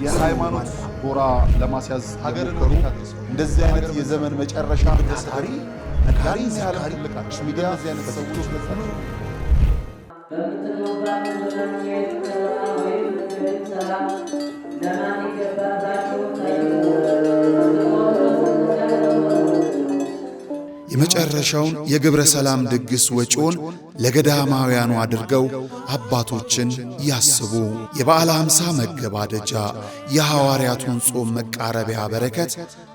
የሃይማኖት ጎራ ለማስያዝ ሀገርን እንደዚህ አይነት የዘመን መጨረሻ ታሪ ነጋሪ ሲያለ ልቃች ሚዲያ ዚያነ ሰዎች ለታቸው የመጨረሻውን የግብረ ሰላም ድግስ ወጪውን ለገዳማውያኑ አድርገው አባቶችን ያስቡ። የበዓለ ሃምሳ መገባደጃ የሐዋርያቱን ጾም መቃረቢያ በረከት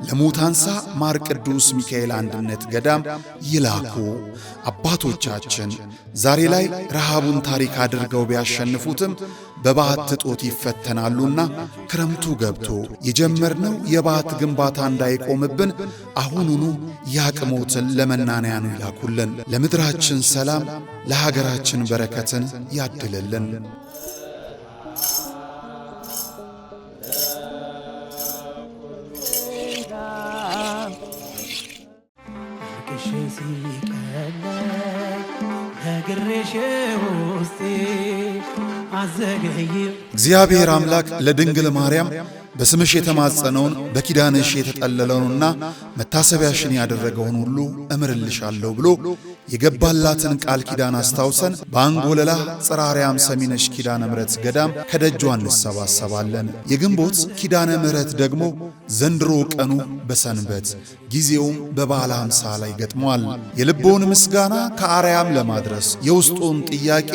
ለሙታንሳ ማር ቅዱስ ሚካኤል አንድነት ገዳም ይላኩ። አባቶቻችን ዛሬ ላይ ረሃቡን ታሪክ አድርገው ቢያሸንፉትም በባት ጦት ይፈተናሉና ክረምቱ ገብቶ የጀመርነው የባት ግንባታ እንዳይቆምብን አሁኑኑ ያቅሞትን ለመናንያኑ ይላኩልን። ለምድራችን ሰላም ለሀገራችን በረከትን ያድልልን። እግዚአብሔር አምላክ ለድንግል ማርያም በስምሽ የተማጸነውን በኪዳንሽ የተጠለለውንና መታሰቢያሽን ያደረገውን ሁሉ እምርልሻለሁ ብሎ የገባላትን ቃል ኪዳን አስታውሰን በአንጎለላ ጽራሪያም ሰሚነሽ ኪዳነ ምሕረት ገዳም ከደጇ እንሰባሰባለን። የግንቦት ኪዳነ ምሕረት ደግሞ ዘንድሮ ቀኑ በሰንበት ጊዜውም በበዓለ ሃምሳ ላይ ገጥሟል። የልቦውን ምስጋና ከአርያም ለማድረስ የውስጡን ጥያቄ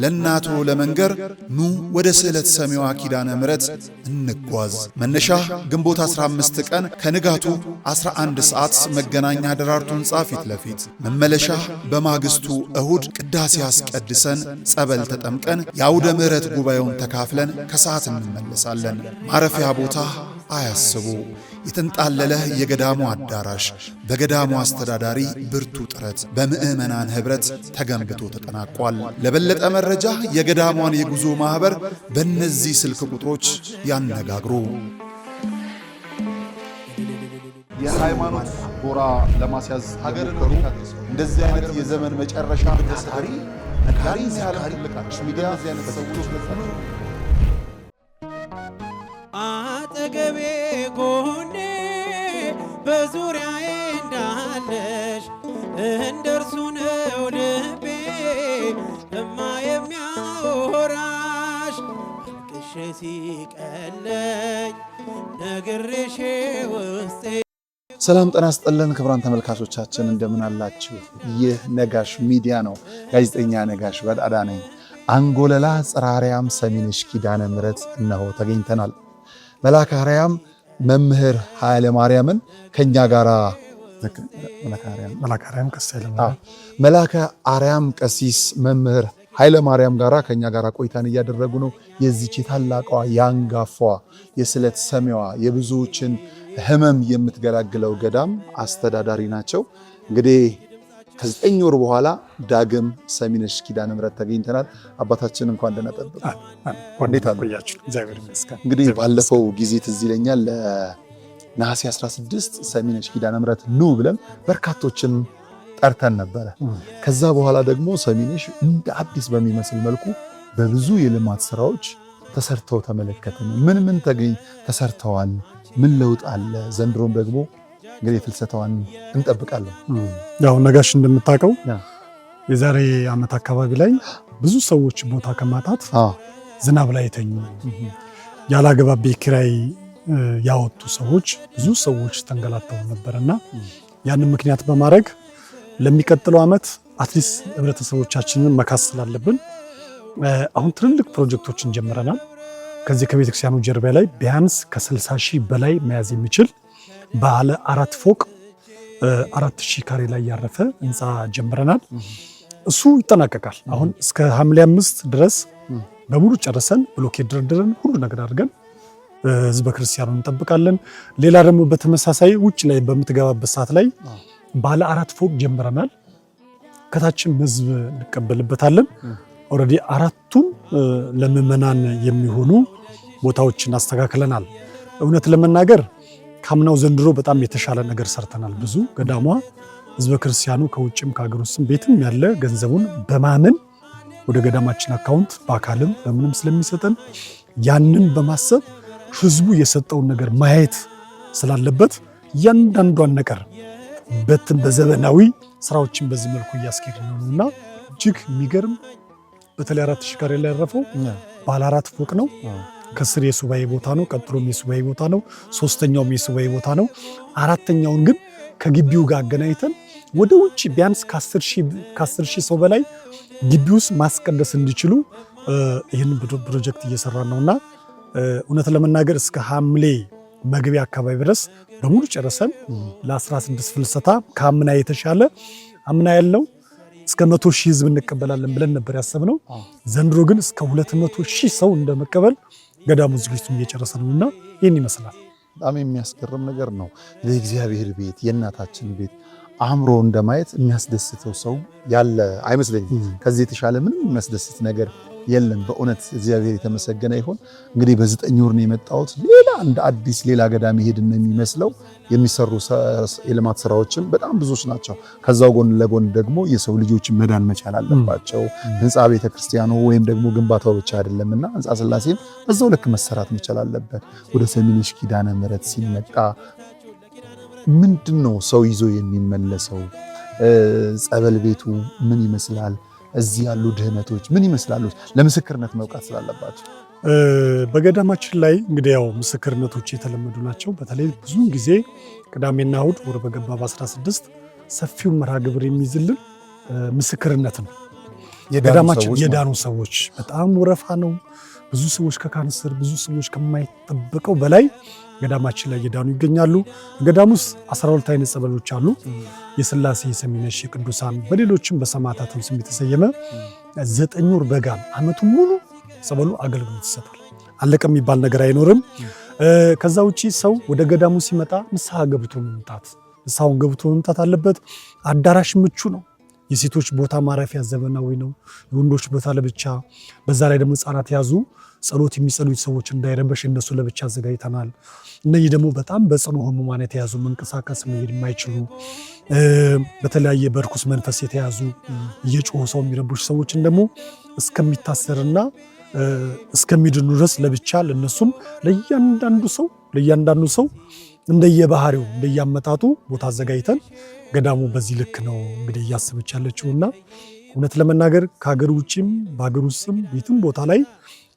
ለእናቶ ለመንገር ኑ ወደ ስዕለት ሰሚዋ ኪዳነ ምሕረት እንጓዝ። መነሻ ግንቦት 15 ቀን ከንጋቱ 11 ሰዓት መገናኛ ደራርቱ ሕንጻ ፊት ለፊት፣ መመለሻ በማግስቱ እሁድ ቅዳሴ አስቀድሰን ጸበል ተጠምቀን የአውደ ምሕረት ጉባኤውን ተካፍለን ከሰዓት እንመለሳለን። ማረፊያ ቦታ አያስቡ። የተንጣለለ የገዳሙ አዳራሽ በገዳሙ አስተዳዳሪ ብርቱ ጥረት በምዕመናን ኅብረት ተገንብቶ ተጠናቋል። ለበለጠ መረጃ የገዳሟን የጉዞ ማኅበር በእነዚህ ስልክ ቁጥሮች ያነጋግሩ። የሃይማኖት ጎራ ለማስያዝ ሀገርን እንደዚህ አይነት የዘመን መጨረሻ ታሪ ነጋሪ ሲያለ ልቃች ሚዲያ ዚያነ ሰዎች ለታቸው አጠገቤ ጎኔ በዙሪያዬ እንዳለሽ እንደርሱ ነው ልቤ እማ የሚያወራሽ አልቅሼ ሲቀለኝ ነግሬሽ ውስጤ። ሰላም ጤና ይስጥልን ክቡራን ተመልካቾቻችን እንደምን አላችሁ? ይህ ነጋሽ ሚዲያ ነው። ጋዜጠኛ ነጋሽ በዳዳ ነኝ። አንጎለላ ጽራሪያም ሰሚነሽ ኪዳነ ምሕረት እነሆ ተገኝተናል። መልአከ አርያም መምህር ኃይለ ማርያምን ከኛ ጋራ መልአከ አርያም ቀሲስ መምህር ኃይለ ማርያም ጋራ ከኛ ጋራ ቆይታን እያደረጉ ነው። የዚች ታላቋ ያንጋፋዋ የስዕለት ሰሚዋ የብዙዎችን ህመም የምትገላግለው ገዳም አስተዳዳሪ ናቸው። እንግዲህ ከ9 ወር በኋላ ዳግም ሰሚነሽ ኪዳነ ምሕረት ተገኝተናል። አባታችን እንኳን ደህና ጠበቁ። እንዴት አቆያችሁ? እግዚአብሔር ይመስገን። እንግዲህ ባለፈው ጊዜ ትዝ ይለኛል ለነሐሴ 16 ሰሚነሽ ኪዳነ ምሕረት ኑ ብለን በርካቶችን ጠርተን ነበረ። ከዛ በኋላ ደግሞ ሰሚነሽ እንደ አዲስ በሚመስል መልኩ በብዙ የልማት ስራዎች ተሰርተው ተመለከትን። ምን ተሰርተዋል? ምን ለውጥ አለ? ዘንድሮም ደግሞ እንግዲህ ፍልሰታዋን እንጠብቃለን። ያው ነጋሽ እንደምታውቀው የዛሬ ዓመት አካባቢ ላይ ብዙ ሰዎች ቦታ ከማጣት ዝናብ ላይ የተኙ ያላገባብ ኪራይ ያወጡ ሰዎች ብዙ ሰዎች ተንገላተው ነበርና ያንን ምክንያት በማድረግ ለሚቀጥለው ዓመት አትሊስት ህብረተሰቦቻችንን መካስ ስላለብን አሁን ትልልቅ ፕሮጀክቶችን ጀምረናል። ከዚህ ከቤተክርስቲያኑ ጀርባ ላይ ቢያንስ ከ60,000 በላይ መያዝ የሚችል ባለ 4 ፎቅ 4000 ካሬ ላይ ያረፈ ህንፃ ጀምረናል። እሱ ይጠናቀቃል። አሁን እስከ ሐምሌ 5 ድረስ በሙሉ ጨርሰን ብሎኬት ድርድረን ሁሉ ነገር አድርገን ህዝበ ክርስቲያኑን እንጠብቃለን። ሌላ ደግሞ በተመሳሳይ ውጭ ላይ በምትገባበት ሰዓት ላይ ባለ 4 ፎቅ ጀምረናል። ከታችም ህዝብ እንቀበልበታለን። ኦልሬዲ 4ቱም ለምዕመናን የሚሆኑ ቦታዎችን አስተካክለናል። እውነት ለመናገር ካምናው ዘንድሮ በጣም የተሻለ ነገር ሰርተናል። ብዙ ገዳሟ ህዝበ ክርስቲያኑ ከውጭም ከሀገር ውስጥም ቤትም ያለ ገንዘቡን በማመን ወደ ገዳማችን አካውንት በአካልም በምንም ስለሚሰጠን ያንን በማሰብ ህዝቡ የሰጠውን ነገር ማየት ስላለበት እያንዳንዷን ነገር በዘመናዊ ስራዎችን በዚህ መልኩ እያስኬድ ነውና እጅግ የሚገርም በተለይ 4000 ካሬ ላይ ያረፈው ባለ 4 ፎቅ ነው። ከስር የሱባኤ ቦታ ነው። ቀጥሎም የሱባኤ ቦታ ነው። ሶስተኛውም የሱባኤ ቦታ ነው። አራተኛውን ግን ከግቢው ጋር አገናኝተን ወደ ውጭ ቢያንስ ከ10 ሺህ ሰው በላይ ግቢ ውስጥ ማስቀደስ እንዲችሉ ይህን ፕሮጀክት እየሰራ ነውና እውነት ለመናገር እስከ ሐምሌ መግቢያ አካባቢ ድረስ በሙሉ ጨርሰን ለ16 ፍልሰታ ከአምና የተሻለ አምና ያለው እስከ 100 ሺህ ህዝብ እንቀበላለን ብለን ነበር ያሰብነው። ዘንድሮ ግን እስከ 200 ሺህ ሰው እንደመቀበል ገዳሙ ዝግጅቱን እየጨረሰ ነውና ይህን ይመስላል። በጣም የሚያስገርም ነገር ነው። የእግዚአብሔር ቤት የእናታችን ቤት አምሮ እንደማየት የሚያስደስተው ሰው ያለ አይመስለኝም። ከዚህ የተሻለ ምንም የሚያስደስት ነገር የለም። በእውነት እግዚአብሔር የተመሰገነ ይሁን። እንግዲህ በ9 ወር ነው የመጣሁት። ሌላ እንደ አዲስ ሌላ ገዳም ሄድን ነው የሚመስለው። የሚሰሩ የልማት ስራዎችም በጣም ብዙዎች ናቸው። ከዛው ጎን ለጎን ደግሞ የሰው ልጆች መዳን መቻል አለባቸው። ህንፃ ቤተክርስቲያኑ ወይም ደግሞ ግንባታው ብቻ አይደለምና ህንፃ ስላሴም በዛው ልክ መሰራት መቻል አለበት። ወደ ሰሚነሽ ኪዳነ ምሕረት ሲመጣ ምንድነው ሰው ይዞ የሚመለሰው? ጸበል ቤቱ ምን ይመስላል? እዚህ ያሉ ድህነቶች ምን ይመስላሉ? ለምስክርነት መብቃት ስላለባቸው በገዳማችን ላይ እንግዲህ ያው ምስክርነቶች የተለመዱ ናቸው። በተለይ ብዙውን ጊዜ ቅዳሜና እሑድ ወር በገባ በ16 ሰፊው መርሃ ግብር የሚይዝልን ምስክርነት ነው። ገዳማችን የዳኑ ሰዎች በጣም ወረፋ ነው። ብዙ ሰዎች ከካንሰር ብዙ ሰዎች ከማይጠበቀው በላይ ገዳማችን ላይ የዳኑ ይገኛሉ። ገዳሙ ውስጥ 12 አይነት ጸበሎች አሉ። የሥላሴ፣ የሰሚነሽ፣ የቅዱሳን በሌሎችም በሰማዕታትም ስም የተሰየመ 9 ወር በጋም ዓመቱ ሙሉ ጸበሉ አገልግሎት ይሰጣል። አለቀ የሚባል ነገር አይኖርም። ከዛ ውጪ ሰው ወደ ገዳሙ ሲመጣ ንስሐ ገብቶ መምጣት ንስሐውን ገብቶ መምጣት አለበት። አዳራሽ ምቹ ነው። የሴቶች ቦታ ማረፊያ ዘመናዊ ነው። የወንዶች ቦታ ለብቻ። በዛ ላይ ደግሞ ሕፃናት ያዙ ጸሎት የሚጸሉት ሰዎች እንዳይረበሽ እነሱ ለብቻ አዘጋጅተናል። እነዚህ ደግሞ በጣም በጽኑ ሕሙማን የተያዙ መንቀሳቀስ መሄድ የማይችሉ በተለያየ በርኩስ መንፈስ የተያዙ እየጮሁ ሰው የሚረብሹ ሰዎችን ደግሞ እስከሚታሰርና እስከሚድኑ ድረስ ለብቻ ለነሱም ለእያንዳንዱ ሰው እንደየባህሪው እንደያመጣጡ ቦታ አዘጋጅተን ገዳሙ በዚህ ልክ ነው እንግዲህ እያሰበች ያለችውና እውነት ለመናገር ከሀገር ውጭም በሀገር ውስጥም የትም ቦታ ላይ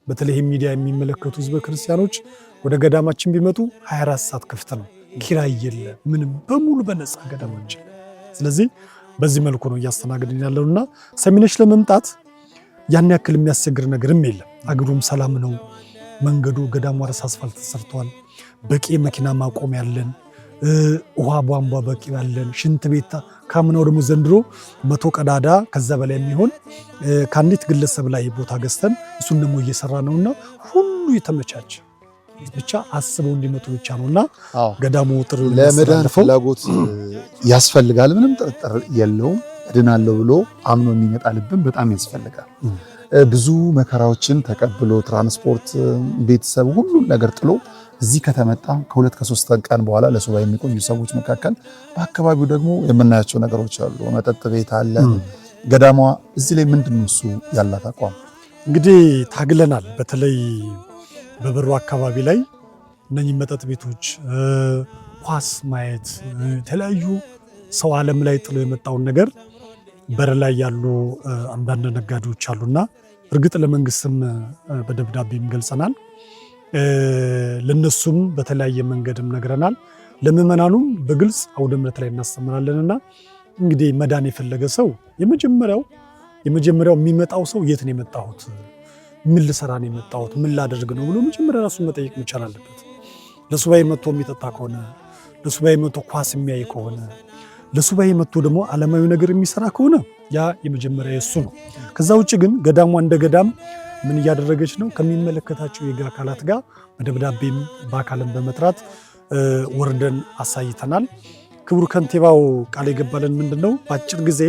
በተለይ ሚዲያ የሚመለከቱ ህዝበ ክርስቲያኖች ወደ ገዳማችን ቢመጡ 24 ሰዓት ክፍት ነው። ኪራይ የለ ምንም በሙሉ በነፃ ገዳማችን። ስለዚህ በዚህ መልኩ ነው እያስተናገድን ያለውና ሰሚነሽ ለመምጣት ያን ያክል የሚያስቸግር ነገርም የለም። አገሩም ሰላም ነው። መንገዱ ገዳሙ አረስ አስፋልት ተሰርቷል። በቂ መኪና ማቆም ያለን፣ ውሃ ቧንቧ በቂ ያለን፣ ሽንት ቤት ካምናው ደግሞ ዘንድሮ 100 ቀዳዳ ከዛ በላይ የሚሆን ከአንዲት ግለሰብ ላይ ቦታ ገዝተን እሱን ደግሞ እየሰራ ነውና ሁሉ የተመቻቸ ብቻ አስበው እንዲመጡ ብቻ ነውና ገዳሙ ጥሩ ለመዳን ፍላጎት ያስፈልጋል። ምንም ጥርጥር የለውም። እድናለሁ ብሎ አምኖ የሚመጣ ልብን በጣም ያስፈልጋል። ብዙ መከራዎችን ተቀብሎ ትራንስፖርት፣ ቤተሰብ፣ ሁሉን ነገር ጥሎ እዚህ ከተመጣ ከ2 ከ3 ቀን በኋላ ለሱባኤ የሚቆዩ ሰዎች መካከል በአካባቢው ደግሞ የምናያቸው ነገሮች አሉ። መጠጥ ቤት አለ። ገዳሟ እዚህ ላይ ምንድን ነው እሱ ያላት አቋም? እንግዲህ ታግለናል። በተለይ በበሩ አካባቢ ላይ እነኚህ መጠጥ ቤቶች፣ ኳስ ማየት፣ የተለያዩ ሰው ዓለም ላይ ጥሎ የመጣውን ነገር በር ላይ ያሉ አንዳንድ ነጋዴዎች አሉና እርግጥ ለመንግስትም በደብዳቤም ገልጸናል። ለነሱም በተለያየ መንገድም ነግረናል። ለምዕመናኑም በግልጽ አውደ ምሕረት ላይ እናስተምራለንና እንግዲህ መዳን የፈለገ ሰው የመጀመሪያው የሚመጣው ሰው የት ነው የመጣሁት፣ ምን ልሰራ ነው የመጣሁት፣ ምን ላደርግ ነው ብሎ መጀመሪያ ራሱን መጠየቅ መቻል አለበት። ለሱባኤ መጥቶ የሚጠጣ ከሆነ፣ ለሱባኤ መጥቶ ኳስ የሚያይ ከሆነ፣ ለሱባኤ መጥቶ ደግሞ ዓለማዊ ነገር የሚሰራ ከሆነ ያ የመጀመሪያ የሱ ነው። ከዛ ውጭ ግን ገዳሟ እንደ ገዳም ምን እያደረገች ነው? ከሚመለከታቸው የሕግ አካላት ጋር በደብዳቤም በአካልም በመጥራት ወርደን አሳይተናል። ክቡር ከንቲባው ቃል የገባልን ምንድነው? በአጭር ጊዜ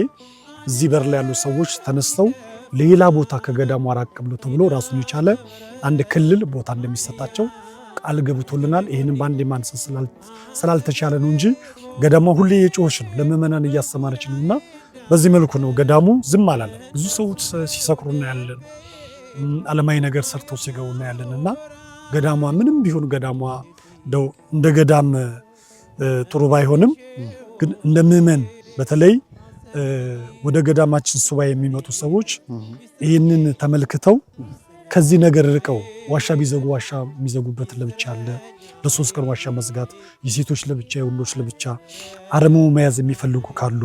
እዚህ በር ላይ ያሉ ሰዎች ተነስተው ሌላ ቦታ ከገዳሙ ራቅ ብሎ ተብሎ ራሱን የቻለ አንድ ክልል ቦታ እንደሚሰጣቸው ቃል ገብቶልናል። ይህንን በአንድ ማንሳት ስላልተቻለ ነው እንጂ ገዳሟ ሁሌ የጮኸች ነው፣ ለምዕመናን እያስተማረች ነው። እና በዚህ መልኩ ነው ገዳሙ ዝም አላለም። ብዙ ሰዎች ሲሰክሩ እናያለን፣ ዓለማዊ ነገር ሰርተው ሲገቡ እናያለን። እና ገዳሟ ምንም ቢሆን ገዳሟ እንደው እንደ ገዳም ጥሩ ባይሆንም ግን እንደ ምዕመን በተለይ ወደ ገዳማችን ሱባኤ የሚመጡ ሰዎች ይህንን ተመልክተው ከዚህ ነገር ርቀው ዋሻ ቢዘጉ ዋሻ የሚዘጉበት ለብቻ አለ። ለሶስት ቀን ዋሻ መዝጋት፣ የሴቶች ለብቻ የወንዶች ለብቻ፣ አረሞ መያዝ የሚፈልጉ ካሉ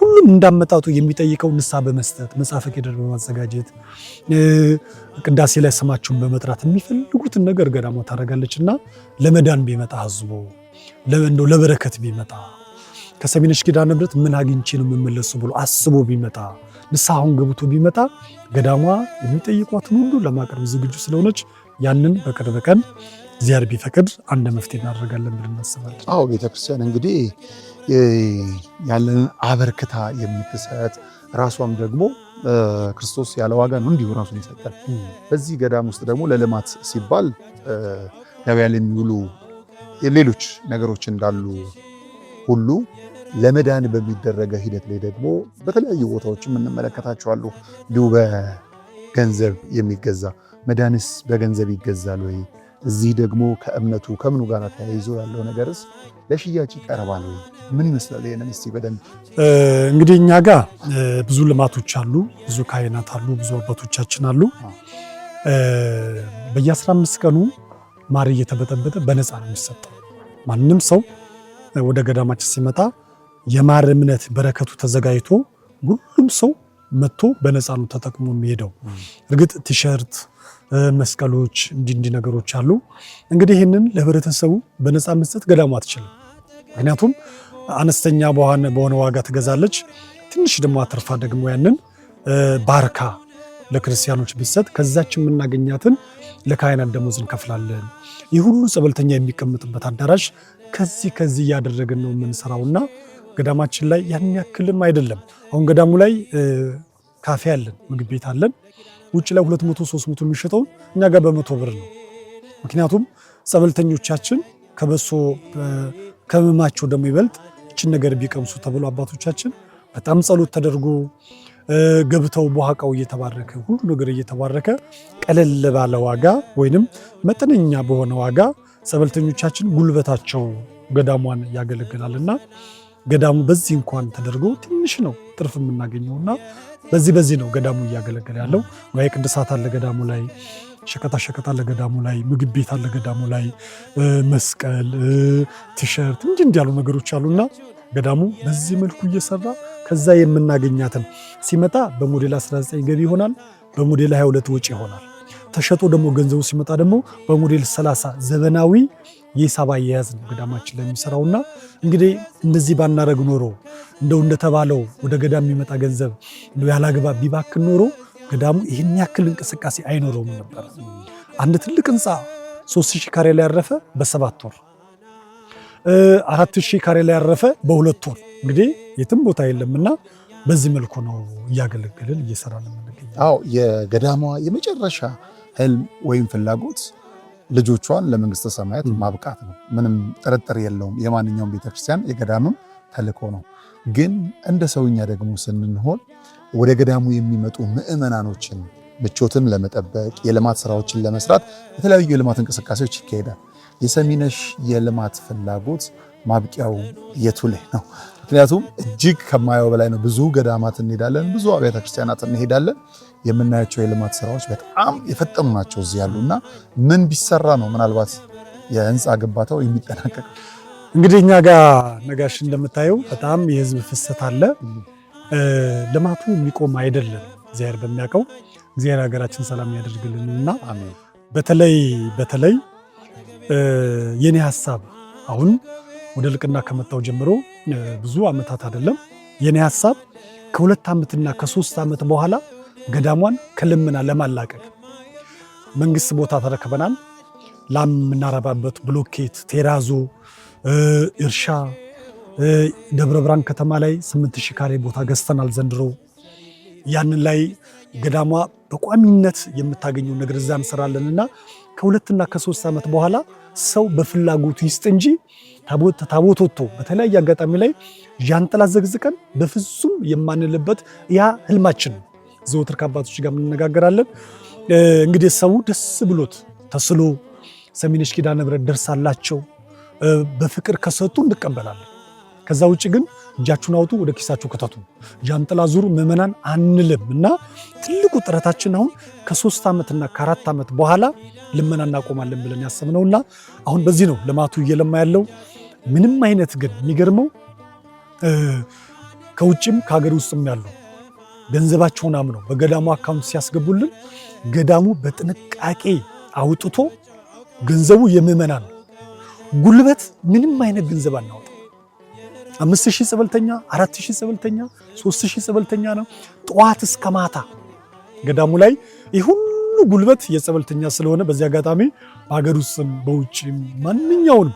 ሁሉም እንዳመጣጡ የሚጠይቀው ንስሐ በመስጠት መጽሐፈ ቄደር በማዘጋጀት ቅዳሴ ላይ ስማቸውን በመጥራት የሚፈልጉትን ነገር ገዳሟ ታደርጋለች እና ለመዳን ቢመጣ ህዝቡ እንደው ለበረከት ቢመጣ ከሰሚነሽ ኪዳነ ምሕረት ምን አግኝቼ ነው የምመለሱ ብሎ አስቦ ቢመጣ ንስሐውን ገብቶ ቢመጣ ገዳሟ የሚጠይቋትን ሁሉ ለማቅረብ ዝግጁ ስለሆነች ያንን በቅርብ ቀን እግዚአብሔር ቢፈቅድ አንድ መፍትሄ እናደርጋለን ብለን እናስባለን። አዎ ቤተክርስቲያን እንግዲህ ያለንን አበርክታ የምትሰጥ ራሷም ደግሞ ክርስቶስ ያለ ዋጋ ነው እንዲሁ ራሱን ይሰጣል። በዚህ ገዳም ውስጥ ደግሞ ለልማት ሲባል ገበያ ላይ የሚውሉ ሌሎች ነገሮች እንዳሉ ሁሉ ለመዳን በሚደረገ ሂደት ላይ ደግሞ በተለያዩ ቦታዎችም እንመለከታቸዋለሁ። እንዲሁ በገንዘብ የሚገዛ መዳንስ በገንዘብ ይገዛል ወይ? እዚህ ደግሞ ከእምነቱ ከምኑ ጋር ተያይዞ ያለው ነገርስ ለሽያጭ ይቀርባል ወይ? ምን ይመስላል? ይሄንን እስቲ በደንብ እንግዲህ እኛ ጋር ብዙ ልማቶች አሉ፣ ብዙ ካህናት አሉ፣ ብዙ አባቶቻችን አሉ። በየ15 ቀኑ ማር እየተበጠበጠ በነፃ ነው የሚሰጠው። ማንም ሰው ወደ ገዳማችን ሲመጣ የማር እምነት በረከቱ ተዘጋጅቶ ሁሉም ሰው መጥቶ በነፃ ነው ተጠቅሞ የሚሄደው። እርግጥ ቲሸርት፣ መስቀሎች እንዲህ ነገሮች አሉ። እንግዲህ ይህንን ለህብረተሰቡ በነፃ መስጠት ገዳሙ አትችልም። ምክንያቱም አነስተኛ በሆነ ዋጋ ትገዛለች። ትንሽ ደግሞ አትርፋ ደግሞ ያንን ባርካ ለክርስቲያኖች ብትሰጥ ከዛች የምናገኛትን ለካህናት ደሞዝ እንከፍላለን። ይህ ሁሉ ጸበልተኛ የሚቀመጥበት አዳራሽ ከዚህ እያደረግን ነው የምንሰራውና ገዳማችን ላይ ያን ያክልም አይደለም። አሁን ገዳሙ ላይ ካፌ አለን፣ ምግብ ቤት አለን። ውጭ ላይ 200-300 የሚሸጠው እኛ ጋር በ100 ብር ነው። ምክንያቱም ጸበልተኞቻችን ከበሶ ከመማቸው ደግሞ ይበልጥ እችን ነገር ቢቀምሱ ተብሎ አባቶቻችን በጣም ጸሎት ተደርጎ ገብተው በኋቃው እየተባረከ ሁሉ ነገር እየተባረከ ቀለል ባለ ዋጋ ወይንም መጠነኛ በሆነ ዋጋ ጸበልተኞቻችን ጉልበታቸው ገዳሟን ያገለግላልና ገዳሙ በዚህ እንኳን ተደርጎ ትንሽ ነው ትርፍ የምናገኘውና በዚህ ነው ገዳሙ እያገለገለ ያለው። ወይ ቅዱሳት አለ ገዳሙ ላይ፣ ሸቀጣ አለ ገዳሙ ላይ፣ ምግብ ቤት አለ ገዳሙ ላይ፣ መስቀል፣ ቲሸርት እንዲህ ያሉ ነገሮች አሉና ገዳሙ በዚህ መልኩ እየሰራ ከዛ የምናገኛትን ሲመጣ በሞዴል 19 ገቢ ይሆናል፣ በሞዴል 22 ወጪ ይሆናል። ተሸጦ ደግሞ ገንዘቡ ሲመጣ ደግሞ በሞዴል 30 ዘመናዊ የሂሳብ አያያዝ ነው ገዳማችን ላይ የሚሰራውና እንግዲህ እንደዚህ ባናረግ ኖሮ እንደተባለው ወደ ገዳም የሚመጣ ገንዘብ ያላግባብ ቢባክን ኖሮ ገዳሙ ይህን ያክል እንቅስቃሴ አይኖረውም ነበር። አንድ ትልቅ ህንፃ 3000 ካሬ ላይ ያረፈ በ7 ወር፣ 4000 ካሬ ላይ ያረፈ በ2 ወር እንግዲህ የትም ቦታ የለምና በዚህ መልኩ ነው እያገለገልን እየሰራን የምንገኘው። አዎ የገዳሟ የመጨረሻ ህልም ወይም ፍላጎት ልጆቿን ለመንግስተ ሰማያት ማብቃት ነው። ምንም ጥርጥር የለውም። የማንኛውም ቤተክርስቲያን የገዳምም ተልእኮ ነው። ግን እንደ ሰውኛ ደግሞ ስንሆን ወደ ገዳሙ የሚመጡ ምዕመናኖችን ምቾትን ለመጠበቅ የልማት ስራዎችን ለመስራት የተለያዩ የልማት እንቅስቃሴዎች ይካሄዳል። የሰሚነሽ የልማት ፍላጎት ማብቂያው የቱ ላይ ነው? ምክንያቱም እጅግ ከማየው በላይ ነው። ብዙ ገዳማት እንሄዳለን፣ ብዙ አብያተ ክርስቲያናት እንሄዳለን። የምናያቸው የልማት ስራዎች በጣም የፈጠኑ ናቸው እዚህ ያሉና ምን ቢሰራ ነው ምናልባት የህንፃ ግንባታው የሚጠናቀቅ? እንግዲህ እኛ ጋር ነጋሽ እንደምታየው በጣም የህዝብ ፍሰት አለ። ልማቱ የሚቆም አይደለም። እግዚአብሔር በሚያውቀው እግዚአብሔር ሀገራችን ሰላም ያደርግልንና በተለይ የኔ ሀሳብ አሁን ወደ ልቅና ከመጣው ጀምሮ ብዙ ዓመታት አይደለም። የኔ ሀሳብ ከ2 ዓመትና ከ3 ዓመት በኋላ ገዳሟን ከልመና ለማላቀቅ መንግስት ቦታ ተረክበናል። ላም የምናረባበት ብሎኬት፣ ቴራዞ፣ እርሻ ደብረ ብርሃን ከተማ ላይ 8000 ካሬ ቦታ ገዝተናል ዘንድሮ። ያንን ላይ ገዳሟ በቋሚነት የምታገኘው ነገር እዛ እንሰራለንና ከ2 እና ከ3 ዓመት በኋላ ሰው በፍላጎቱ ይስጥ እንጂ ታቦት ወጥቶ በተለያየ አጋጣሚ ላይ ዣንጥላ ዘግዝቀን በፍጹም የማንልበት ያ ህልማችን ነው። ዘወትር ከአባቶች ጋር እንነጋገራለን። እንግዲህ ሰው ደስ ብሎት ተስሎ ሰሚነሽ ኪዳነ ምህረት ደርሳላቸው በፍቅር ከሰጡ እንቀበላለን። ከዛ ውጪ ግን እጃችሁን አውጡ ወደ ኪሳችሁ ከተቱ ጃንጥላ ዙሩ ምዕመናን አንልም እና ትልቁ ጥረታችን አሁን ከ3 ዓመትና ከ4 ዓመት በኋላ ልመና እናቆማለን ብለን ያሰብነውና አሁን በዚህ ነው ልማቱ እየለማ ያለው። ምንም አይነት ግን የሚገርመው ከውጭም ከሀገር ውስጥም ያለው ገንዘባቸውን አምነው በገዳሙ አካውንት ሲያስገቡልን ገዳሙ በጥንቃቄ አውጥቶ ገንዘቡ የምዕመናን ጉልበት ምንም አይነት ገንዘብ አናወጣ 5000 ጸበልተኛ 4000 ጸበልተኛ 3000 ጸበልተኛ ነው ጠዋት እስከ ማታ ገዳሙ ላይ ይህ ሁሉ ጉልበት የጸበልተኛ ስለሆነ በዚህ አጋጣሚ በሀገር ውስጥም በውጭም ማንኛውንም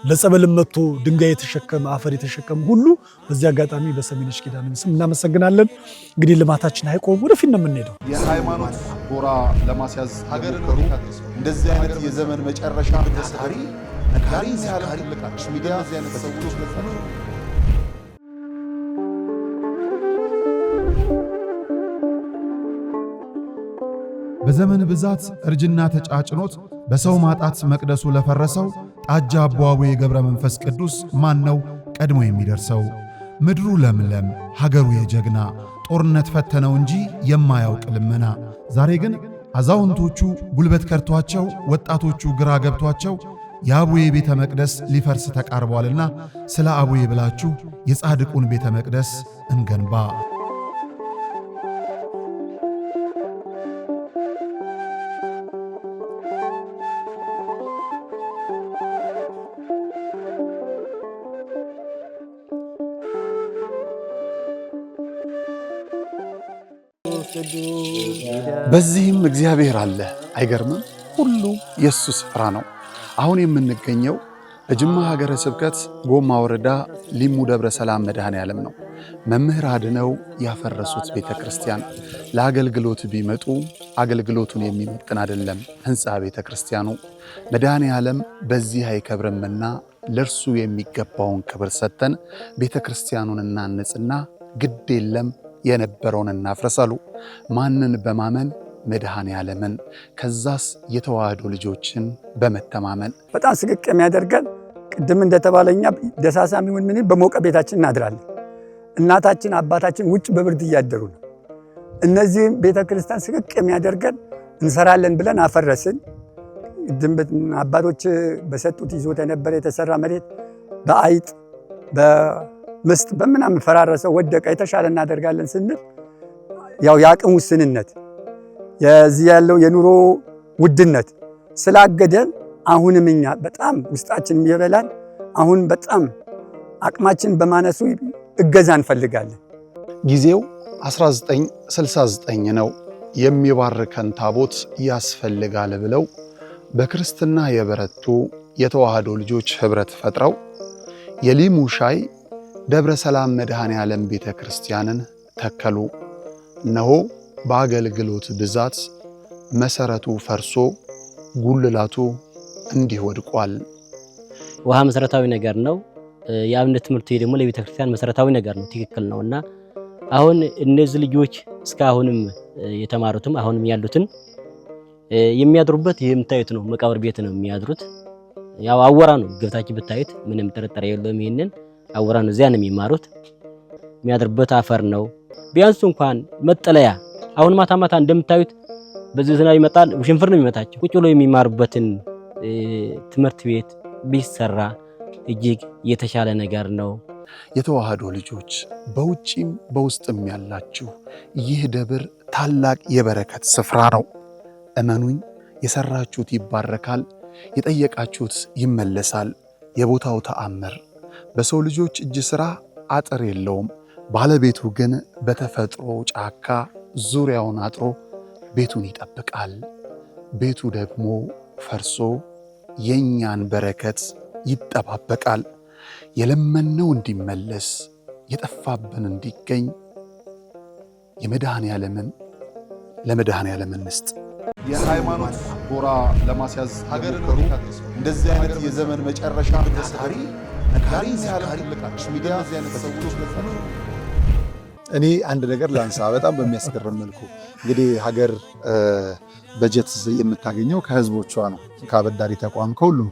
ለጸበልም መጥቶ ድንጋይ የተሸከመ አፈር የተሸከመ ሁሉ በዚህ አጋጣሚ በሰሚነሽ ኪዳነ ምህረት ስም እናመሰግናለን። እንግዲህ ልማታችን አይቆም ወደፊት ነው የምንሄደው። የሃይማኖት ጎራ ለማስያዝ ሀገርን እንደዚህ አይነት የዘመን መጨረሻ ታሪ ነካሪ ሲያልቅ ሚዲያ አይነት ሰዎች በዘመን ብዛት እርጅና ተጫጭኖት በሰው ማጣት መቅደሱ ለፈረሰው ጣጃ አቦአቡ የገብረ መንፈስ ቅዱስ ማን ነው ቀድሞ የሚደርሰው? ምድሩ ለምለም ሀገሩ የጀግና ጦርነት ፈተነው እንጂ የማያውቅ ልመና። ዛሬ ግን አዛውንቶቹ ጉልበት ከርቷቸው ወጣቶቹ ግራ ገብቷቸው የአቡዬ ቤተ መቅደስ ሊፈርስ ተቃርቧልና ስለ አቡዬ ብላችሁ የጻድቁን ቤተ መቅደስ እንገንባ። በዚህም እግዚአብሔር አለ። አይገርምም? ሁሉ የሱ ስፍራ ነው። አሁን የምንገኘው በጅማ ሀገረ ስብከት ጎማ ወረዳ ሊሙ ደብረ ሰላም መድኃኔዓለም ነው። መምህር አድነው ያፈረሱት ቤተክርስቲያን ለአገልግሎት ቢመጡ አገልግሎቱን የሚመጥን አይደለም ህንጻ ቤተክርስቲያኑ። መድኃኔዓለም በዚህ አይከብርምና ለርሱ የሚገባውን ክብር ሰጥተን ቤተክርስቲያኑን እናንጽና ግድ የለም የነበረውን እናፍረሳሉ። ማንን በማመን መድኃኔዓለምን፣ ከዛስ የተዋህዶ ልጆችን በመተማመን በጣም ስቅቅ የሚያደርገን ቅድም እንደተባለኛ ደሳሳም ይሁን ምን በሞቀ ቤታችን እናድራለን። እናታችን አባታችን ውጭ በብርድ እያደሩ ነው። እነዚህም ቤተክርስቲያን ስቅቅ የሚያደርገን እንሰራለን ብለን አፈረስን። አባቶች በሰጡት ይዞታ የነበረ የተሰራ መሬት በአይጥ በምስጥ በምናምን ፈራረሰው ወደቀ። የተሻለ እናደርጋለን ስንል ያው የአቅም ውስንነት የዚህ ያለው የኑሮ ውድነት ስላገደን አሁንም እኛ በጣም ውስጣችን የሚበላን አሁን በጣም አቅማችን በማነሱ እገዛ እንፈልጋለን። ጊዜው 1969 ነው። የሚባርከን ታቦት ያስፈልጋል ብለው በክርስትና የበረቱ የተዋህዶ ልጆች ህብረት ፈጥረው የሊሙ ሻይ ደብረ ሰላም መድኃኔዓለም ቤተክርስቲያንን ተከሉ። እነሆ በአገልግሎት ብዛት መሰረቱ ፈርሶ ጉልላቱ እንዲህ ወድቋል። ውሃ መሰረታዊ ነገር ነው። የአብነት ትምህርት ደግሞ ለቤተክርስቲያን መሰረታዊ ነገር ነው። ትክክል ነውና አሁን እነዚህ ልጆች እስካሁንም የተማሩትም አሁንም ያሉትን የሚያድሩበት የምታዩት ነው። መቃብር ቤት ነው የሚያድሩት። ያው አወራ ነው ገብታችሁ ብታዩት ምንም ጥርጥር የለውም። ይሄንን አወራ ነው። እዚያ ነው የሚማሩት። የሚያድሩበት አፈር ነው። ቢያንስ እንኳን መጠለያ አሁን ማታ ማታ እንደምታዩት በዚህ ዝናብ ይመጣል፣ ሽንፍር ነው የሚመታቸው። ቁጭ ብሎ የሚማሩበትን ትምህርት ቤት ቢሰራ እጅግ የተሻለ ነገር ነው። የተዋህዶ ልጆች በውጪም በውስጥም ያላችሁ ይህ ደብር ታላቅ የበረከት ስፍራ ነው። እመኑኝ፣ የሰራችሁት ይባረካል፣ የጠየቃችሁት ይመለሳል። የቦታው ተአምር በሰው ልጆች እጅ ሥራ አጥር የለውም። ባለቤቱ ግን በተፈጥሮ ጫካ ዙሪያውን አጥሮ ቤቱን ይጠብቃል። ቤቱ ደግሞ ፈርሶ የኛን በረከት ይጠባበቃል። የለመነው እንዲመለስ የጠፋብን እንዲገኝ ለመድኃኔዓለም እንስጥ። የሃይማኖት ጎራ ለማስያዝ ሀገርን እንደዚህ አይነት የዘመን መጨረሻ ታሪ ነካሪ ሲያልቅ ሚዲያ አይነት ሰዎች እኔ አንድ ነገር ላንሳ በጣም በሚያስገርም መልኩ እንግዲህ ሀገር በጀት የምታገኘው ከህዝቦቿ ነው፣ ከአበዳሪ ተቋም ከሁሉም።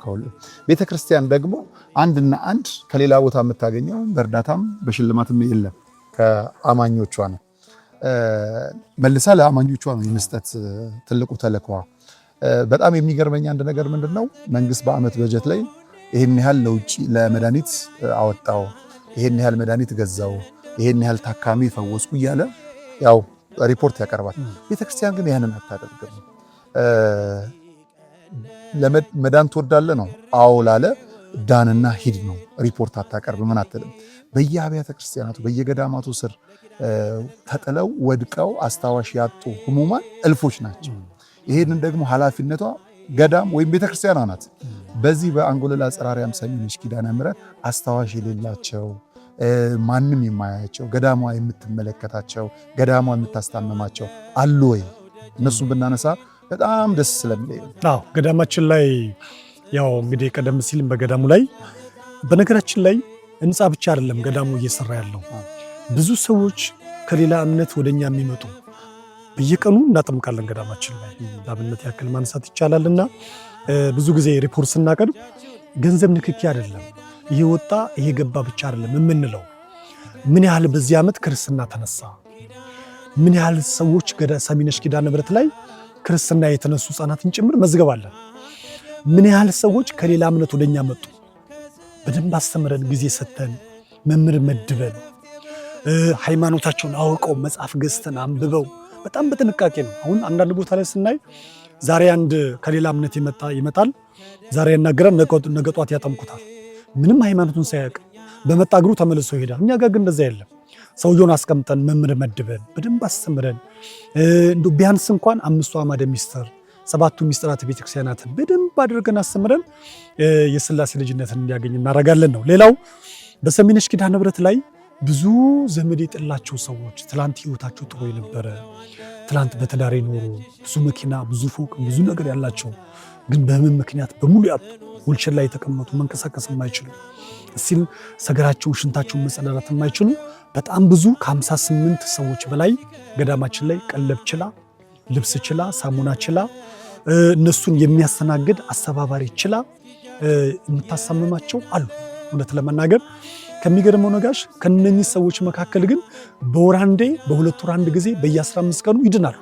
ቤተክርስቲያን ደግሞ አንድና አንድ ከሌላ ቦታ የምታገኘው በእርዳታም በሽልማትም የለም፣ ከአማኞቿ ነው። መልሳ ለአማኞቿ ነው የመስጠት ትልቁ ተልዕኮዋ። በጣም የሚገርመኝ አንድ ነገር ምንድነው፣ መንግስት በአመት በጀት ላይ ይሄን ያህል ለውጪ ለመድኃኒት አወጣው፣ ይሄን ያህል መድኃኒት ገዛው፣ ይሄን ያህል ታካሚ ፈወስኩ እያለ ያው ሪፖርት ያቀርባል። ቤተክርስቲያን ግን ያንን አታደርግም። ለመዳን ትወዳለህ ነው? አዎ ላለ ዳንና ሂድ ነው። ሪፖርት አታቀርብ ምን አትልም። በየአብያተ ክርስቲያናቱ በየገዳማቱ ስር ተጥለው ወድቀው አስታዋሽ ያጡ ህሙማን እልፎች ናቸው። ይሄንን ደግሞ ኃላፊነቷ ገዳም ወይም ቤተክርስቲያኗ ናት። በዚህ በአንጎለላ ጽራሪያም ሰሚነሽ ኪዳነ ምሕረት አስታዋሽ የሌላቸው ማንም የማያቸው ገዳሟ የምትመለከታቸው ገዳሟ የምታስታመማቸው አሉ ወይ? እነሱን ብናነሳ በጣም ደስ ስለሚለኝ። አዎ ገዳማችን ላይ ያው እንግዲህ ቀደም ሲልም በገዳሙ ላይ በነገራችን ላይ ህንፃ ብቻ አይደለም ገዳሙ እየሰራ ያለው። ብዙ ሰዎች ከሌላ እምነት ወደኛ የሚመጡ በየቀኑ እናጠምቃለን ገዳማችን ላይ። ለአብነት ያክል ማንሳት ይቻላልና ብዙ ጊዜ ሪፖርት ስናቀርብ ገንዘብ ንክኪ አይደለም፣ ይሄ ወጣ ይሄ ገባ ብቻ አይደለም የምንለው። ምን ያህል በዚህ ዓመት ክርስትና ተነሳ፣ ምን ያህል ሰዎች ሰሚነሽ ኪዳነ ምሕረት ላይ ክርስትና የተነሱ ህፃናትን ጭምር መዝገባለን። ምን ያህል ሰዎች ከሌላ እምነት ወደኛ መጡ። በደንብ አስተምረን ጊዜ ሰተን መምህር መድበን ሃይማኖታቸውን አውቀው መጽሐፍ ገዝተን አንብበው በጣም በጥንቃቄ ነው። አሁን አንዳንድ ቦታ ላይ ስናይ ዛሬ አንድ ከሌላ እምነት ይመጣል፣ ዛሬ ያናገረን ነገ ጧት ያጠምቁታል። ምንም ሃይማኖቱን ሳያውቅ በመጣ እግሩ ተመልሶ ይሄዳል። እኛ ጋር ግን እንደዛ የለም። ሰውየውን አስቀምጠን መምህር መድበን በደንብ አስተምረን እንዶ ቢያንስ እንኳን 5ቱ አዕማደ ምስጢር 7ቱ ምስጢራተ ቤተክርስቲያናትን በደንብ አድርገን አስተምረን የሥላሴ ልጅነትን እንዲያገኝ እናደርጋለን ነው። ሌላው በሰሚነሽ ኪዳነ ምሕረት ላይ ብዙ ዘመድ የጠላቸው ሰዎች ትላንት ህይወታቸው ጥሩ የነበረ ትላንት በትዳር የኖሩ ብዙ መኪና ብዙ ፎቅ ብዙ ነገር ያላቸው ግን በህመም ምክንያት በሙሉ ያጡ ውልቸር ላይ የተቀመጡ መንቀሳቀስ የማይችሉ እስቲል ሰገራቸውን ሽንታቸውን መጸዳዳት የማይችሉ በጣም ብዙ ከ58 ሰዎች በላይ ገዳማችን ላይ ቀለብ ችላ ልብስ ችላ ሳሙና ችላ እነሱን የሚያስተናግድ አስተባባሪ ችላ የምታሳምማቸው አሉ። እውነት ለመናገር ከሚገርመው ነጋሽ ከነኚህ ሰዎች መካከል ግን በወር አንዴ በሁለት ወር አንድ ጊዜ በየ15 ቀኑ ይድናሉ።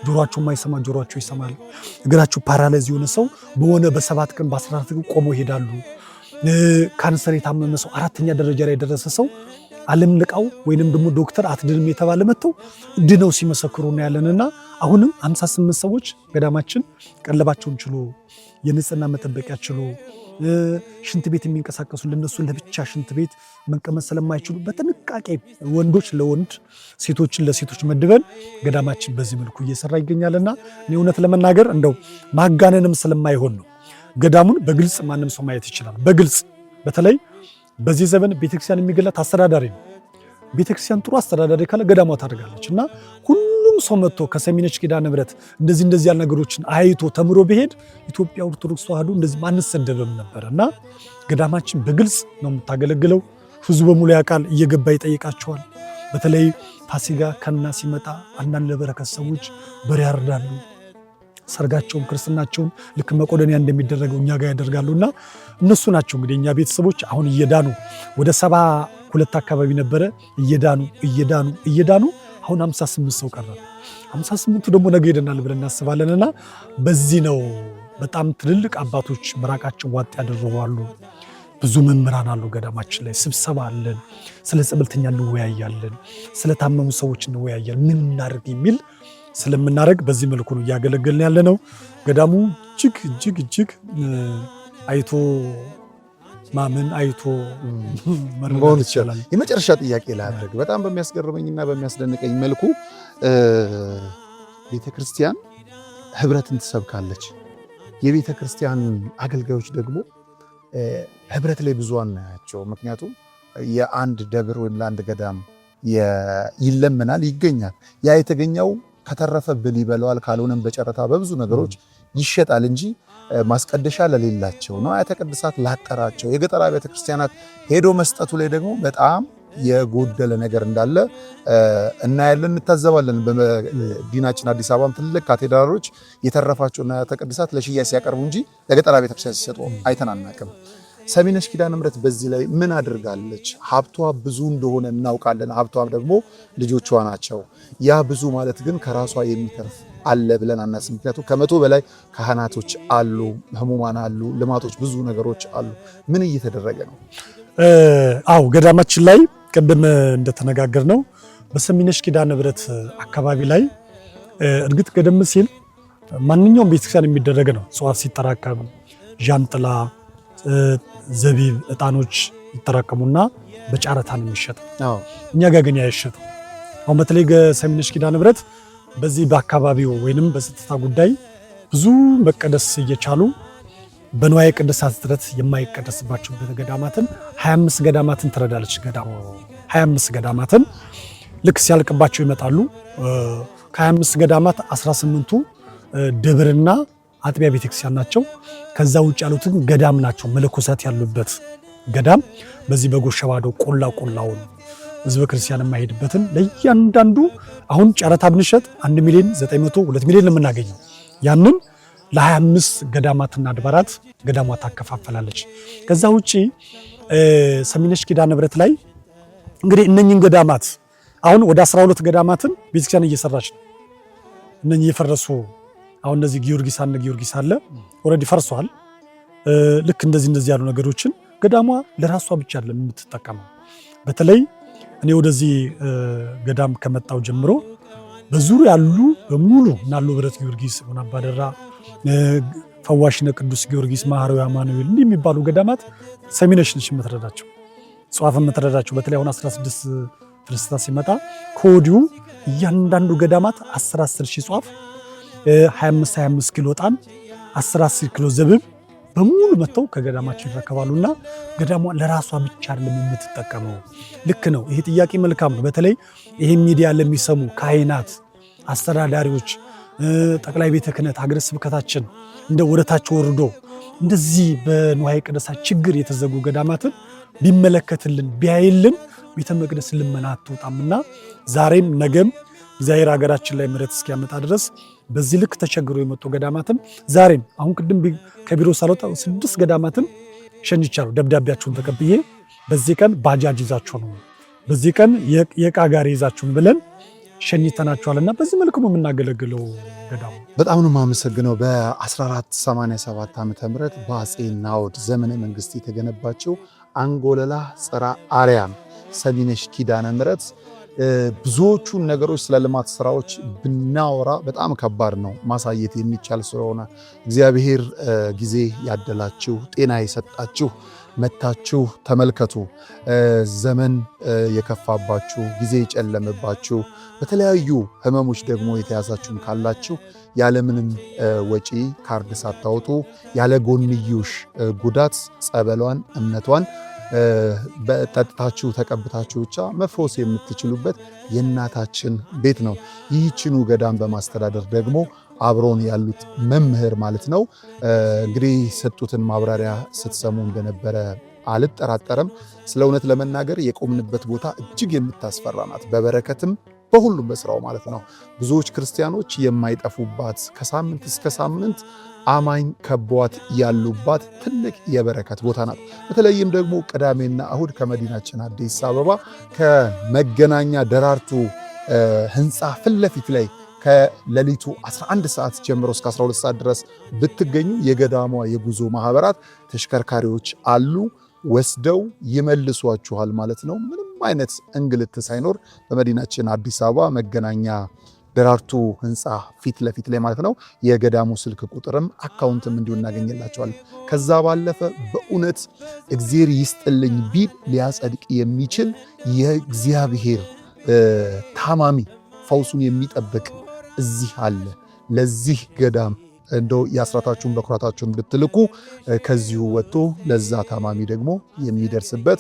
ጆሮአቸው የማይሰማ ጆሮአቸው ይሰማል። እግራቸው ፓራላይዝ የሆነ ሰው በሆነ በ7 ቀን በ14 ቀን ቆመው ይሄዳሉ። ካንሰር የታመመ ሰው 4ኛ ደረጃ ላይ የደረሰ ሰው ዓለም ልቃው ወይንም ደግሞ ዶክተር አትድንም የተባለ መጥተው ድነው ሲመሰክሩ ነው ያለንና አሁንም 58 ሰዎች ገዳማችን ቀለባቸውን ችሎ የንጽህና መጠበቂያ ችሎ ሽንት ቤት የሚንቀሳቀሱ ለነሱ ለብቻ ሽንት ቤት መቀመጥ ስለማይችሉ በጥንቃቄ ወንዶች ለወንድ ሴቶችን ለሴቶች መድበን ገዳማችን በዚህ መልኩ እየሰራ ይገኛልና እኔ እውነት ለመናገር እንደው ማጋነንም ስለማይሆን ነው። ገዳሙን በግልጽ ማንም ሰው ማየት ይችላል። በግልጽ በተለይ በዚህ ዘመን ቤተክርስቲያን የሚገላት አስተዳዳሪ ነው። ቤተክርስቲያን ጥሩ አስተዳዳሪ ካለ ገዳሟ ታደርጋለች እና ሁሉም ሰው መጥቶ ከሰሚነሽ ኪዳነ ምሕረት እንደዚህ ያሉ ነገሮችን አይቶ ተምሮ ቢሄድ ኢትዮጵያ ኦርቶዶክስ ተዋሕዶ እንደዚህ ማንሰደብም ነበር እና ገዳማችን በግልጽ ነው የምታገለግለው። ህዝቡ በሙሉ ያውቃል፣ እየገባ ይጠይቃቸዋል። በተለይ ፋሲካ ከና ሲመጣ አንዳንድ ለበረከት ሰዎች በሬ ያርዳሉ። ሰርጋቸውን ክርስትናቸውን ልክ መቆደንያ እንደሚደረገው እኛ ጋር ያደርጋሉና እነሱ ናቸው እንግዲህ እኛ ቤተሰቦች አሁን እየዳኑ ወደ 72 አካባቢ ነበረ እየዳኑ አሁን 58 ሰው ቀረ። 58ቱ ደግሞ ነገ ይደናል ብለን እናስባለንና በዚህ ነው በጣም ትልልቅ አባቶች ምራቃቸው ዋጥ ያደረዋሉ። ብዙ መምህራን አሉ ገዳማችን ላይ። ስብሰባ አለን፣ ስለ ጸበልተኛ እንወያያለን፣ ስለ ታመሙ ሰዎች እንወያያለን። ምን እናደርግ የሚል ስለምናደርግ በዚህ መልኩ ነው እያገለገልን ያለ ነው። ገዳሙ እጅግ አይቶ ማመን አይቶ መሆን ይችላል። የመጨረሻ ጥያቄ ላድርግ። በጣም በሚያስገርመኝና በሚያስደንቀኝ መልኩ ቤተክርስቲያን ህብረትን ትሰብካለች። የቤተክርስቲያን አገልጋዮች ደግሞ ህብረት ላይ ብዙ አናያቸው። ምክንያቱም የአንድ ደብር ወይም ለአንድ ገዳም ይለመናል፣ ይገኛል። ያ የተገኘው ከተረፈብን ይበለዋል፣ ካልሆነም በጨረታ በብዙ ነገሮች ይሸጣል እንጂ ማስቀደሻ ለሌላቸው ንዋያተ ቅድሳት ላጠራቸው የገጠር አብያተ ክርስቲያናት ሄዶ መስጠቱ ላይ ደግሞ በጣም የጎደለ ነገር እንዳለ እናያለን፣ እንታዘባለን። በመዲናችን አዲስ አበባም ትልቅ ካቴድራሎች የተረፋቸውና ተቀድሳት ለሽያጭ ሲያቀርቡ እንጂ ለገጠራ ቤተክርስቲያን ሲሰጡ አይተን አናውቅም። ሰሚነሽ ኪዳነ ምሕረት በዚህ ላይ ምን አድርጋለች? ሀብቷ ብዙ እንደሆነ እናውቃለን። ሀብቷም ደግሞ ልጆቿ ናቸው። ያ ብዙ ማለት ግን ከራሷ የሚተርፍ አለ ብለን አናስብ። ምክንያቱም ከ100 በላይ ካህናቶች አሉ፣ ህሙማን አሉ፣ ልማቶች፣ ብዙ ነገሮች አሉ። ምን እየተደረገ ነው? አው ገዳማችን ላይ ቅድም እንደተነጋገር ነው በሰሚነሽ ኪዳነ ምሕረት አካባቢ ላይ እርግጥ ቀደም ሲል ማንኛውም ቤተክርስቲያን የሚደረግ ነው። ጽዋፍ ሲጠራቀም ዣንጥላ፣ ዘቢብ፣ እጣኖች ይጠራቀሙና በጨረታ ነው የሚሸጠው። እኛ ጋር ግን አይሸጡ። አሁን በተለይ ሰሚነሽ ኪዳነ ምሕረት በዚህ በአካባቢው ወይንም በጸጥታ ጉዳይ ብዙ መቀደስ እየቻሉ በንዋየ ቅድሳት እጥረት የማይቀደስባቸው ገዳማትን 25 ገዳማትን ትረዳለች። ገዳሙ 25 ገዳማትን ልክ ሲያልቅባቸው ይመጣሉ። ከ25 ገዳማት 18ቱ ደብርና አጥቢያ ቤተክርስቲያን ናቸው። ከዛ ውጭ ያሉትን ገዳም ናቸው። መለኮሳት ያሉበት ገዳም በዚህ በጎሸባዶ ቆላውን ህዝበ ክርስቲያን የማይሄድበትን ለእያንዳንዱ አሁን ጨረታ ብንሸጥ 1 ሚሊዮን 900 2 ሚሊዮን የምናገኘው ያንን ለ25 ገዳማትና አድባራት ገዳሟ ታከፋፈላለች። ከዛ ውጪ ሰሚነሽ ኪዳነ ምሕረት ላይ እንግዲህ እነኚህን ገዳማት አሁን ወደ 12 ገዳማትን ቤተክርስቲያን እየሰራች ነው። እነኚህ የፈረሱ አሁን እነዚህ ጊዮርጊስ አለ ኦልሬዲ ፈርሷል። ልክ እንደዚህ ያሉ ነገሮችን ገዳሟ ለራሷ ብቻ አይደለም የምትጠቀመው። በተለይ እኔ ወደዚህ ገዳም ከመጣው ጀምሮ በዙሪያ ያሉ በሙሉ ናሉ ብረት ጊዮርጊስ፣ ወናባደራ፣ ፈዋሽነ ቅዱስ ጊዮርጊስ፣ ማህራዊ አማኑኤል እንዲህ የሚባሉ ገዳማት ሰሚነሽ ነች የምትረዳቸው፣ ጽዋፍ የምትረዳቸው። በተለይ አሁን 16 ፍልሰታ ሲመጣ ከወዲሁ እያንዳንዱ ገዳማት 10 ሺህ ጽዋፍ፣ 25 ኪሎ ዕጣን፣ 10 ኪሎ ዘብብ በሙሉ መጥተው ከገዳማችን ይረከባሉና ገዳሟ ለራሷ ብቻ አይደለም የምትጠቀመው። ልክ ነው። ይሄ ጥያቄ መልካም ነው። በተለይ ይሄ ሚዲያ ለሚሰሙ ካህናት፣ አስተዳዳሪዎች፣ ጠቅላይ ቤተ ክህነት፣ ሀገረ ስብከታችን እንደ ወደታቸው ወርዶ እንደዚህ በንዋየ ቅድሳት ችግር የተዘጉ ገዳማትን ቢመለከትልን ቢያይልን ቤተ መቅደስ ልመና አትወጣምና ዛሬም ነገም እግዚአብሔር ሀገራችን ላይ ምሕረት እስኪያመጣ ድረስ በዚህ ልክ ተቸግሮ የመጡ ገዳማትን ዛሬም አሁን ቅድም ከቢሮ ሳልወጣ 6 ገዳማትን ሸኝቻለሁ። ደብዳቤያችሁን ተቀብዬ በዚህ ቀን ባጃጅ ይዛችሁ ነው፣ በዚህ ቀን የዕቃ ጋሪ ይዛችሁን ብለን ሸኝተናቸዋልና በዚህ መልኩ ነው የምናገለግለው። ገዳሙ በጣም ነው የማመሰግነው። በ1487 ዓ.ም በአፄ ናዖድ ዘመነ መንግስት የተገነባቸው አንጎለላ ጽርሐ አርያም ሰሚነሽ ኪዳነ ምሕረት ብዙዎቹን ነገሮች ስለ ልማት ስራዎች ብናወራ በጣም ከባድ ነው ማሳየት የሚቻል ስለሆነ እግዚአብሔር ጊዜ ያደላችሁ ጤና የሰጣችሁ መታችሁ ተመልከቱ። ዘመን የከፋባችሁ ጊዜ የጨለመባችሁ በተለያዩ ህመሞች ደግሞ የተያዛችሁም ካላችሁ ያለምንም ወጪ ካርድ ሳታወጡ ያለ ጎንዮሽ ጉዳት ጸበሏን እምነቷን በጠጥታችሁ ተቀብታችሁ ብቻ መፈወስ የምትችሉበት የእናታችን ቤት ነው። ይህችኑ ገዳም በማስተዳደር ደግሞ አብሮን ያሉት መምህር ማለት ነው እንግዲህ ሰጡትን ማብራሪያ ስትሰሙ እንደነበረ አልጠራጠርም። ስለ እውነት ለመናገር የቆምንበት ቦታ እጅግ የምታስፈራ ናት። በበረከትም በሁሉም በስራው ማለት ነው። ብዙዎች ክርስቲያኖች የማይጠፉባት ከሳምንት እስከ ሳምንት አማኝ ከቧት ያሉባት ትልቅ የበረከት ቦታ ናት። በተለይም ደግሞ ቅዳሜና እሁድ ከመዲናችን አዲስ አበባ ከመገናኛ ደራርቱ ህንፃ ፊት ለፊት ላይ ከሌሊቱ 11 ሰዓት ጀምሮ እስከ 12 ሰዓት ድረስ ብትገኙ የገዳሟ የጉዞ ማህበራት ተሽከርካሪዎች አሉ፣ ወስደው ይመልሷችኋል ማለት ነው። ምንም አይነት እንግልት ሳይኖር በመዲናችን አዲስ አበባ መገናኛ ደራርቱ ህንፃ ፊት ለፊት ላይ ማለት ነው። የገዳሙ ስልክ ቁጥርም አካውንትም እንዲሁ እናገኝላቸዋል። ከዛ ባለፈ በእውነት እግዚአብሔር ይስጥልኝ ቢል ሊያጸድቅ የሚችል የእግዚአብሔር ታማሚ ፈውሱን የሚጠብቅ እዚህ አለ። ለዚህ ገዳም እንደው የአስራታችሁን በኩራታችሁን ብትልኩ ከዚሁ ወጥቶ ለዛ ታማሚ ደግሞ የሚደርስበት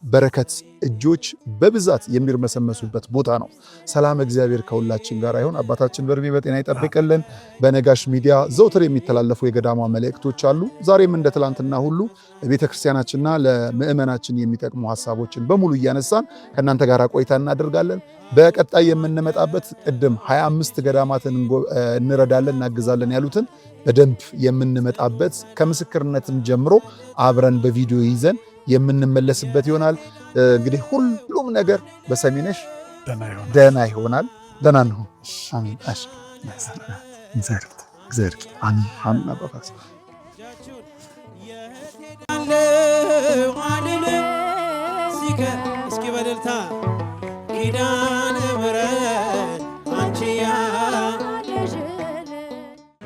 በረከት እጆች በብዛት የሚርመሰመሱበት ቦታ ነው። ሰላም እግዚአብሔር ከሁላችን ጋር ይሁን። አባታችን በእድሜ በጤና ይጠብቅልን። በነጋሽ ሚዲያ ዘውትር የሚተላለፉ የገዳሟ መልእክቶች አሉ። ዛሬም እንደ ትላንትና ሁሉ ለቤተክርስቲያናችንና ለምእመናችን የሚጠቅሙ ሐሳቦችን በሙሉ እያነሳን ከእናንተ ጋር ቆይታ እናደርጋለን። በቀጣይ የምንመጣበት ቅድም 25 ገዳማትን እንረዳለን እናግዛለን ያሉትን በደንብ የምንመጣበት ከምስክርነትም ጀምሮ አብረን በቪዲዮ ይዘን የምንመለስበት ይሆናል። እንግዲህ ሁሉም ነገር በሰሚነሽ ደህና ይሆናል። ደህና ነው። አሜን። እሺ እግዚአብሔር አሜን። አባባስ እስኪ በደልታ ኪዳነ ምሕረት አንቺ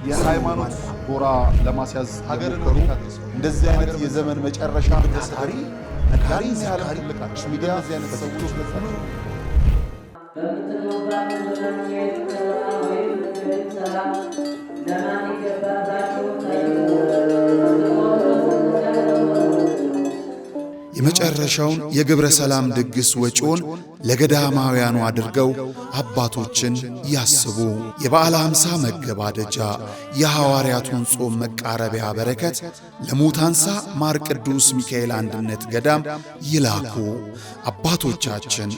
የሃይማኖት ጎራ ለማስያዝ ሀገርን እንደዚህ አይነት የዘመን መጨረሻ ታሪ ነጋሪ ዘካሪ ልቃች ሚዲያ እዚህ አይነት ሰዎች ለታቸው የመጨረሻውን የግብረ ሰላም ድግስ ወጪውን ለገዳማውያኑ አድርገው አባቶችን ያስቡ። የበዓለ ሃምሳ መገባደጃ የሐዋርያቱን ጾም መቃረቢያ በረከት ለሙታንሳ ማር ቅዱስ ሚካኤል አንድነት ገዳም ይላኩ። አባቶቻችን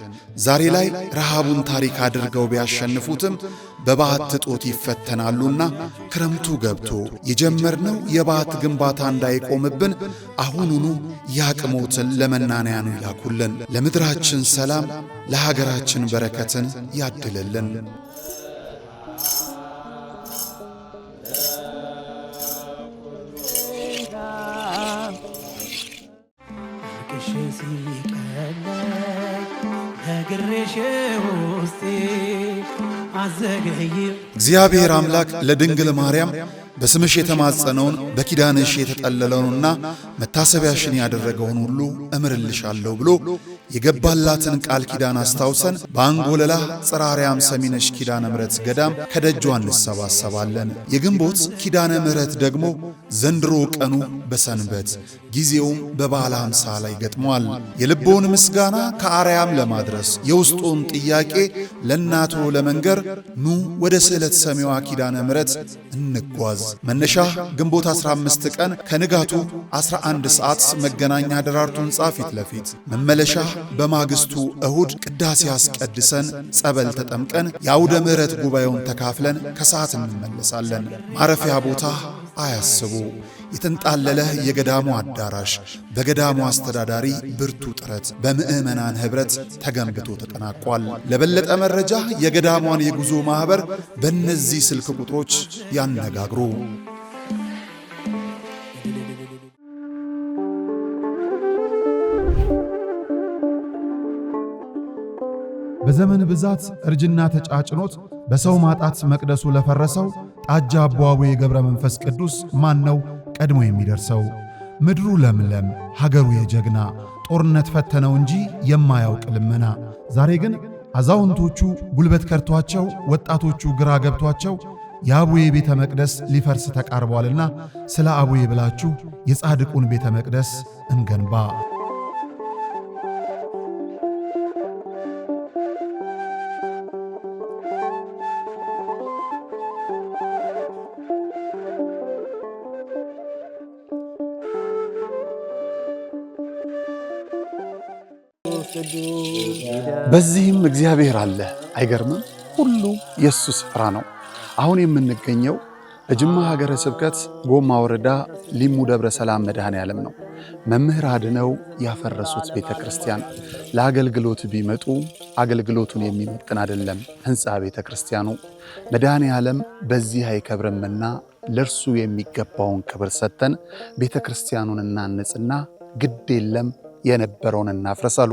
ዛሬ ላይ ረሃቡን ታሪክ አድርገው ቢያሸንፉትም በበዓት እጦት ይፈተናሉና ክረምቱ ገብቶ የጀመርነው የበዓት ግንባታ እንዳይቆምብን አሁኑኑ ያቅሞትን ለመናንያኑ ይላኩልን። ለምድራችን ሰላም፣ ለሀገራችን በረከትን ያድልልን። እግዚአብሔር አምላክ ለድንግል ማርያም በስምሽ የተማጸነውን በኪዳንሽ የተጠለለውንና መታሰቢያሽን ያደረገውን ሁሉ እምርልሻለሁ ብሎ የገባላትን ቃል ኪዳን አስታውሰን በአንጎለላ ጽራርያም ሰሚነሽ ኪዳነ ምሕረት ገዳም ከደጇ እንሰባሰባለን። የግንቦት ኪዳነ ምሕረት ደግሞ ዘንድሮ ቀኑ በሰንበት ጊዜውም በበዓለ ሃምሳ ላይ ገጥሟል። የልቦውን ምስጋና ከአርያም ለማድረስ የውስጡን ጥያቄ ለእናቶ ለመንገር ኑ ወደ ስዕለት ሰሚዋ ኪዳነ ምሕረት እንጓዝ። መነሻ ግንቦት 15 ቀን ከንጋቱ 11 ሰዓት መገናኛ ደራርቱ ሕንጻ ፊት ለፊት፣ መመለሻ በማግስቱ እሁድ ቅዳሴ አስቀድሰን ጸበል ተጠምቀን የአውደ ምሕረት ጉባኤውን ተካፍለን ከሰዓት እንመለሳለን። ማረፊያ ቦታ አያስቡ። የተንጣለለ የገዳሙ አዳራሽ በገዳሙ አስተዳዳሪ ብርቱ ጥረት በምዕመናን ኅብረት ተገንብቶ ተጠናቋል። ለበለጠ መረጃ የገዳሟን የጉዞ ማኅበር በእነዚህ ስልክ ቁጥሮች ያነጋግሩ። በዘመን ብዛት እርጅና ተጫጭኖት በሰው ማጣት መቅደሱ ለፈረሰው ጣጃ አቦአቡ የገብረ መንፈስ ቅዱስ ማን ነው ቀድሞ የሚደርሰው? ምድሩ ለምለም ሀገሩ የጀግና ጦርነት ፈተነው እንጂ የማያውቅ ልመና። ዛሬ ግን አዛውንቶቹ ጉልበት ከርቷቸው፣ ወጣቶቹ ግራ ገብቷቸው የአቡዬ ቤተ መቅደስ ሊፈርስ ተቃርቧልና ስለ አቡዬ ብላችሁ የጻድቁን ቤተ መቅደስ እንገንባ። በዚህም እግዚአብሔር አለ። አይገርምም? ሁሉ የሱ ስፍራ ነው። አሁን የምንገኘው በጅማ ሀገረ ስብከት ጎማ ወረዳ ሊሙ ደብረ ሰላም መድኃኔዓለም ነው። መምህር አድነው ያፈረሱት ቤተ ክርስቲያን ለአገልግሎት ቢመጡ አገልግሎቱን የሚመጥን አይደለም ሕንፃ ቤተ ክርስቲያኑ። መድኃኔዓለም በዚህ አይከብርምና ለእርሱ የሚገባውን ክብር ሰጥተን ቤተ ክርስቲያኑን እናንጽና ግድ የለም የነበረውን እናፍረሳሉ።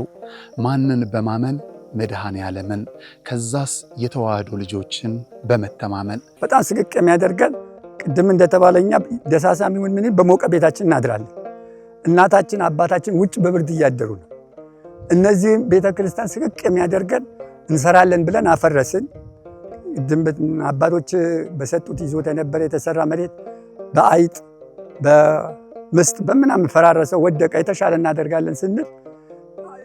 ማንን በማመን? መድኃኔዓለምን። ከዛስ የተዋህዶ ልጆችን በመተማመን። በጣም ስቅቅ የሚያደርገን ቅድም እንደተባለኛ ደሳሳም ይሁን ምን በሞቀ ቤታችን እናድራለን። እናታችን አባታችን ውጭ በብርድ እያደሩ ነው። እነዚህም ቤተክርስቲያን ስቅቅ የሚያደርገን እንሰራለን ብለን አፈረስን። አባቶች በሰጡት ይዞት የነበረ የተሰራ መሬት በአይጥ በምስጥ በምናምን ፈራረሰው ወደቀ። የተሻለ እናደርጋለን ስንል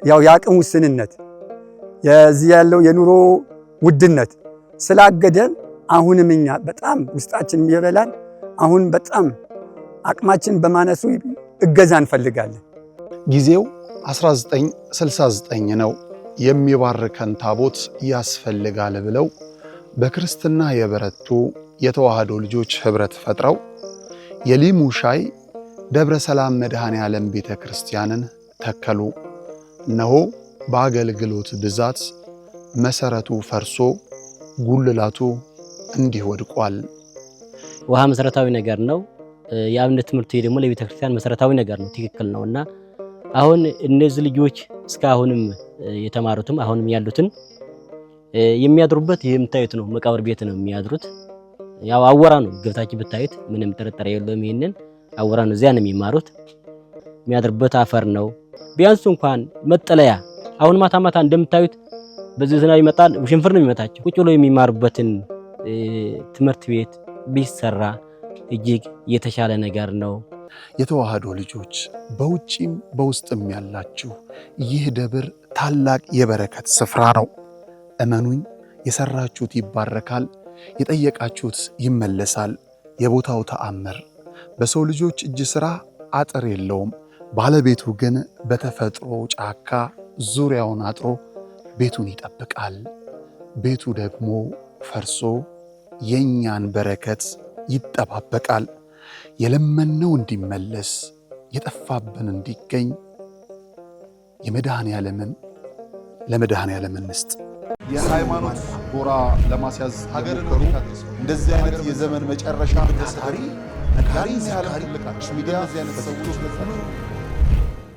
ያው የአቅም ውስንነት የዚህ ያለው የኑሮ ውድነት ስላገደን አሁንም እኛ በጣም ውስጣችን ይበላል። አሁን በጣም አቅማችን በማነሱ እገዛ እንፈልጋለን። ጊዜው 1969 ነው። የሚባርከን ታቦት ያስፈልጋል ብለው በክርስትና የበረቱ የተዋህዶ ልጆች ህብረት ፈጥረው የሊሙ ሻይ ደብረ ሰላም መድኃኔ ዓለም ቤተ ክርስቲያንን ተከሉ። እነሆ በአገልግሎት ብዛት መሰረቱ ፈርሶ ጉልላቱ እንዲህ ወድቋል። ውሃ መሰረታዊ ነገር ነው። የአብነት ትምህርት ደግሞ ለቤተ ክርስቲያን መሰረታዊ ነገር ነው። ትክክል ነውና አሁን እነዚህ ልጆች እስካሁንም የተማሩትም አሁንም ያሉትን የሚያድሩበት የምታዩት ነው። መቃብር ቤት ነው የሚያድሩት። ያው አወራ ነው ገብታችሁ ብታዩት ምንም ጥርጥር የለውም። ይሄንን አወራ ነው። እዚያ ነው የሚማሩት። የሚያድሩበት አፈር ነው። ቢያንስ እንኳን መጠለያ አሁን ማታ ማታ እንደምታዩት በዚህ ዝናብ ይመጣል፣ ሽንፍር ነው የሚመታቸው። ቁጭ ብለው የሚማሩበትን ትምህርት ቤት ቢሰራ እጅግ የተሻለ ነገር ነው። የተዋህዶ ልጆች በውጪም በውስጥም ያላችሁ ይህ ደብር ታላቅ የበረከት ስፍራ ነው። እመኑኝ፣ የሰራችሁት ይባረካል፣ የጠየቃችሁት ይመለሳል። የቦታው ተአምር በሰው ልጆች እጅ ሥራ አጥር የለውም። ባለቤቱ ግን በተፈጥሮ ጫካ ዙሪያውን አጥሮ ቤቱን ይጠብቃል። ቤቱ ደግሞ ፈርሶ የኛን በረከት ይጠባበቃል። የለመነው እንዲመለስ የጠፋብን እንዲገኝ ለመድኃኔ ዓለም እንስጥ። የሃይማኖት ጎራ ለማስያዝ ሀገርን እንደዚህ አይነት የዘመን መጨረሻ ታሪ ነጋሪ ሚዲያ